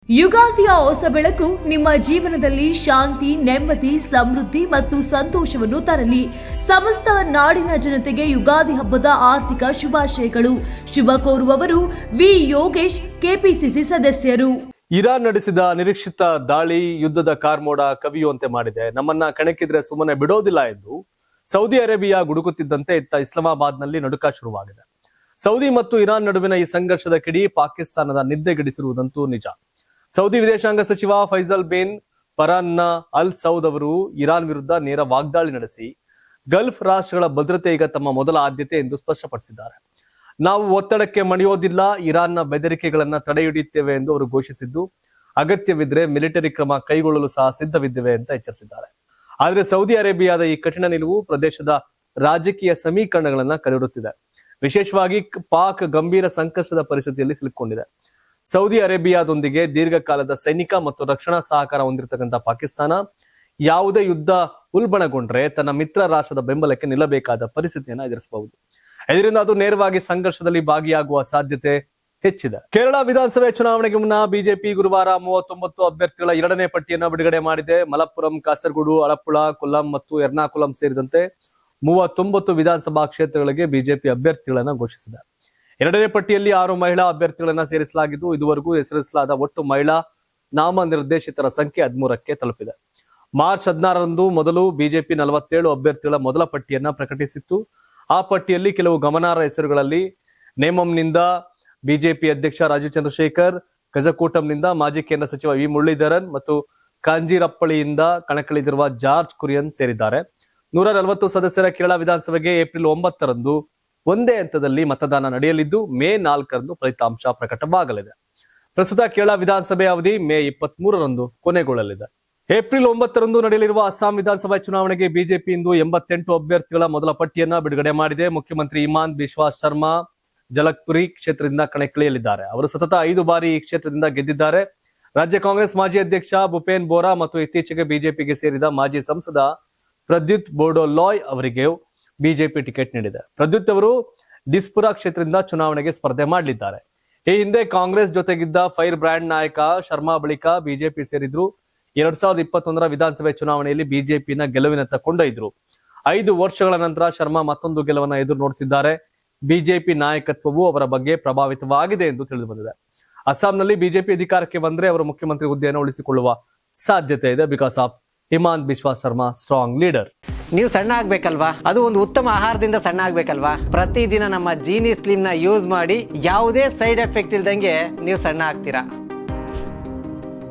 ಯುಗಾದಿಯ ಹೊಸ ಬೆಳಕು ನಿಮ್ಮ ಜೀವನದಲ್ಲಿ ಶಾಂತಿ, ನೆಮ್ಮದಿ, ಸಮೃದ್ಧಿ ಮತ್ತು ಸಂತೋಷವನ್ನು ತರಲಿ. ಸಮಸ್ತ ನಾಡಿನ ಜನತೆಗೆ ಯುಗಾದಿ ಹಬ್ಬದ ಆರ್ಥಿಕ ಶುಭಾಶಯಗಳು. ಶುಭ ಕೋರುವವರು ವಿ ಯೋಗೇಶ್, ಕೆಪಿಸಿಸಿ ಸದಸ್ಯರು. ಇರಾನ್ ನಡೆಸಿದ ನಿರೀಕ್ಷಿತ ದಾಳಿ ಯುದ್ಧದ ಕಾರ್ಮೋಡ ಕವಿಯುವಂತೆ ಮಾಡಿದೆ. ನಮ್ಮನ್ನ ಕಣಕ್ಕಿದ್ರೆ ಸುಮ್ಮನೆ ಬಿಡೋದಿಲ್ಲ ಎಂದು ಸೌದಿ ಅರೇಬಿಯಾ ಗುಡುಗುತ್ತಿದ್ದಂತೆ ಇತ್ತ ಇಸ್ಲಾಮಾಬಾದ್ನಲ್ಲಿ ನಡುಕ ಶುರುವಾಗಿದೆ. ಸೌದಿ ಮತ್ತು ಇರಾನ್ ನಡುವಿನ ಈ ಸಂಘರ್ಷದ ಕಿಡಿ ಪಾಕಿಸ್ತಾನದ ನಿದ್ದೆಗೆಡಿಸಿರುವುದಂತೂ ನಿಜ. ಸೌದಿ ವಿದೇಶಾಂಗ ಸಚಿವ Faisal bin Farhan Al Saud ಅವರು ಇರಾನ್ ವಿರುದ್ಧ ನೇರ ವಾಗ್ದಾಳಿ ನಡೆಸಿ ಗಲ್ಫ್ ರಾಷ್ಟ್ರಗಳ ಭದ್ರತೆ ಈಗ ತಮ್ಮ ಮೊದಲ ಆದ್ಯತೆ ಎಂದು ಸ್ಪಷ್ಟಪಡಿಸಿದ್ದಾರೆ. ನಾವು ಒತ್ತಡಕ್ಕೆ ಮಣಿಯೋದಿಲ್ಲ, ಇರಾನ್ನ ಬೆದರಿಕೆಗಳನ್ನ ತಡೆ ಹಿಡಿಯುತ್ತೇವೆ ಎಂದು ಅವರು ಘೋಷಿಸಿದ್ದು, ಅಗತ್ಯವಿದ್ರೆ ಮಿಲಿಟರಿ ಕ್ರಮ ಕೈಗೊಳ್ಳಲು ಸಹ ಸಿದ್ಧವಿದ್ದೇವೆ ಅಂತ ಎಚ್ಚರಿಸಿದ್ದಾರೆ. ಆದರೆ ಸೌದಿ ಅರೇಬಿಯಾದ ಈ ಕಠಿಣ ನಿಲುವು ಪ್ರದೇಶದ ರಾಜಕೀಯ ಸಮೀಕರಣಗಳನ್ನ ಕದಡುತ್ತಿದೆ. ವಿಶೇಷವಾಗಿ ಪಾಕ್ ಗಂಭೀರ ಸಂಕಷ್ಟದ ಪರಿಸ್ಥಿತಿಯಲ್ಲಿ ಸಿಲುಕೊಂಡಿದೆ. ಸೌದಿ ಅರೇಬಿಯಾದೊಂದಿಗೆ ದೀರ್ಘಕಾಲದ ಸೈನಿಕ ಮತ್ತು ರಕ್ಷಣಾ ಸಹಕಾರ ಹೊಂದಿರತಕ್ಕಂಥ ಪಾಕಿಸ್ತಾನ ಯಾವುದೇ ಯುದ್ಧ ಉಲ್ಬಣಗೊಂಡ್ರೆ ತನ್ನ ಮಿತ್ರ ರಾಷ್ಟ್ರದ ಬೆಂಬಲಕ್ಕೆ ನಿಲ್ಲಬೇಕಾದ ಪರಿಸ್ಥಿತಿಯನ್ನು ಎದುರಿಸಬಹುದು. ಇದರಿಂದ ಅದು ನೇರವಾಗಿ ಸಂಘರ್ಷದಲ್ಲಿ ಭಾಗಿಯಾಗುವ ಸಾಧ್ಯತೆ ಹೆಚ್ಚಿದೆ. ಕೇರಳ ವಿಧಾನಸಭೆ ಚುನಾವಣೆಗೆ ಮುನ್ನ ಬಿಜೆಪಿ ಗುರುವಾರ 39 ಅಭ್ಯರ್ಥಿಗಳ 2ನೇ ಪಟ್ಟಿಯನ್ನು ಬಿಡುಗಡೆ ಮಾಡಿದೆ. ಮಲಪ್ಪುರಂ, ಕಾಸರಗೋಡು, ಅಳಪ್ಪುಳ, ಕೊಲ್ಲಂ ಮತ್ತು ಎರ್ನಾಕುಲಂ ಸೇರಿದಂತೆ 39 ವಿಧಾನಸಭಾ ಕ್ಷೇತ್ರಗಳಿಗೆ ಬಿಜೆಪಿ ಅಭ್ಯರ್ಥಿಗಳನ್ನ ಘೋಷಿಸಿದೆ. 2ನೇ ಪಟ್ಟಿಯಲ್ಲಿ 6 ಮಹಿಳಾ ಅಭ್ಯರ್ಥಿಗಳನ್ನ ಸೇರಿಸಲಾಗಿದ್ದು, ಇದುವರೆಗೂ ಹೆಸರಿಸಲಾದ ಒಟ್ಟು ಮಹಿಳಾ ನಾಮನಿರ್ದೇಶಿತರ ಸಂಖ್ಯೆ 13ಕ್ಕೆ ತಲುಪಿದೆ. ಮಾರ್ಚ್ 16ರಂದು ಮೊದಲು ಬಿಜೆಪಿ 47 ಅಭ್ಯರ್ಥಿಗಳ ಮೊದಲ ಪಟ್ಟಿಯನ್ನ ಪ್ರಕಟಿಸಿತ್ತು. ಆ ಪಟ್ಟಿಯಲ್ಲಿ ಕೆಲವು ಗಮನಾರ್ಹ ಹೆಸರುಗಳಲ್ಲಿ ನೇಮಂನಿಂದ ಬಿಜೆಪಿ ಅಧ್ಯಕ್ಷ ರಾಜೀವ್ ಚಂದ್ರಶೇಖರ್, ಗಜಕೂಟಂನಿಂದ ಮಾಜಿ ಕೇಂದ್ರ ಸಚಿವ ವಿ ಮುರಳೀಧರನ್ ಮತ್ತು ಕಾಂಜಿರಪ್ಪಳಿಯಿಂದ ಕಣಕ್ಕಿಳಿದಿರುವ ಜಾರ್ಜ್ ಕುರಿಯನ್ ಸೇರಿದ್ದಾರೆ. 140 ಸದಸ್ಯರ ಕೇರಳ ವಿಧಾನಸಭೆಗೆ ಏಪ್ರಿಲ್ 9ರಂದು ಒಂದೇ ಹಂತದಲ್ಲಿ ಮತದಾನ ನಡೆಯಲಿದ್ದು, ಮೇ 4ರಂದು ಫಲಿತಾಂಶ ಪ್ರಕಟವಾಗಲಿದೆ. ಪ್ರಸ್ತುತ ಕೇರಳ ವಿಧಾನಸಭೆ ಅವಧಿ ಮೇ 23ರಂದು ಕೊನೆಗೊಳ್ಳಲಿದೆ. ಏಪ್ರಿಲ್ 9ರಂದು ನಡೆಯಲಿರುವ ಅಸ್ಸಾಂ ವಿಧಾನಸಭಾ ಚುನಾವಣೆಗೆ ಬಿಜೆಪಿ ಇಂದು 88 ಅಭ್ಯರ್ಥಿಗಳ ಮೊದಲ ಪಟ್ಟಿಯನ್ನ ಬಿಡುಗಡೆ ಮಾಡಿದೆ. ಮುಖ್ಯಮಂತ್ರಿ ಹಿಮಾಂತ ಬಿಸ್ವಾ ಶರ್ಮಾ ಜಲಕ್ಪುರಿ ಕ್ಷೇತ್ರದಿಂದ ಕಣಕ್ಕಿಳಿಯಲಿದ್ದಾರೆ. ಅವರು ಸತತ 5 ಬಾರಿ ಈ ಕ್ಷೇತ್ರದಿಂದ ಗೆದ್ದಿದ್ದಾರೆ. ರಾಜ್ಯ ಕಾಂಗ್ರೆಸ್ ಮಾಜಿ ಅಧ್ಯಕ್ಷ ಭೂಪೇನ್ ಬೋರಾ ಮತ್ತು ಇತ್ತೀಚೆಗೆ ಬಿಜೆಪಿಗೆ ಸೇರಿದ ಮಾಜಿ ಸಂಸದ ಪ್ರದ್ಯುತ್ ಬೋಡೋಲಾಯ್ ಅವರಿಗೆ ಬಿಜೆಪಿ ಟಿಕೆಟ್ ನೀಡಿದೆ. ಪ್ರದ್ಯುತ್ ಅವರು ದಿಸ್ಪುರ ಕ್ಷೇತ್ರದಿಂದ ಚುನಾವಣೆಗೆ ಸ್ಪರ್ಧೆ ಮಾಡಲಿದ್ದಾರೆ. ಈ ಹಿಂದೆ ಕಾಂಗ್ರೆಸ್ ಜೊತೆಗಿದ್ದ ಫೈರ್ ಬ್ರ್ಯಾಂಡ್ ನಾಯಕ ಶರ್ಮಾ ಬಳಿಕ ಬಿಜೆಪಿ ಸೇರಿದ್ರು. 2021ರ ವಿಧಾನಸಭೆ ಚುನಾವಣೆಯಲ್ಲಿ ಬಿಜೆಪಿನ ಗೆಲುವಿನತ್ತ ಕೊಂಡೊಯ್ದರು. 5 ವರ್ಷಗಳ ನಂತರ ಶರ್ಮಾ ಮತ್ತೊಂದು ಗೆಲುವನ್ನ ಎದುರು ನೋಡುತ್ತಿದ್ದಾರೆ. ಬಿಜೆಪಿ ನಾಯಕತ್ವವು ಅವರ ಬಗ್ಗೆ ಪ್ರಭಾವಿತವಾಗಿದೆ ಎಂದು ತಿಳಿದು ಬಂದಿದೆ. ಅಸ್ಸಾಂನಲ್ಲಿ ಬಿಜೆಪಿ ಅಧಿಕಾರಕ್ಕೆ ಬಂದ್ರೆ ಅವರು ಮುಖ್ಯಮಂತ್ರಿ ಹುದ್ದೆಯನ್ನು ಉಳಿಸಿಕೊಳ್ಳುವ ಸಾಧ್ಯತೆ ಇದೆ. Because of Himanta Biswa Sharma strong leader. ನೀವು ಸಣ್ಣ ಆಗ್ಬೇಕಲ್ವಾ? ಅದು ಒಂದು ಉತ್ತಮ ಆಹಾರದಿಂದ ಸಣ್ಣ ಆಗ್ಬೇಕಲ್ವಾ? ಪ್ರತಿದಿನ ನಮ್ಮ ಜೀನಿ ಸ್ಲಿಮ್ ನ ಯೂಸ್ ಮಾಡಿ ಯಾವುದೇ ಸೈಡ್ ಎಫೆಕ್ಟ್ ಇಲ್ದಂಗೆ ನೀವು ಸಣ್ಣ ಆಗ್ತೀರಾ.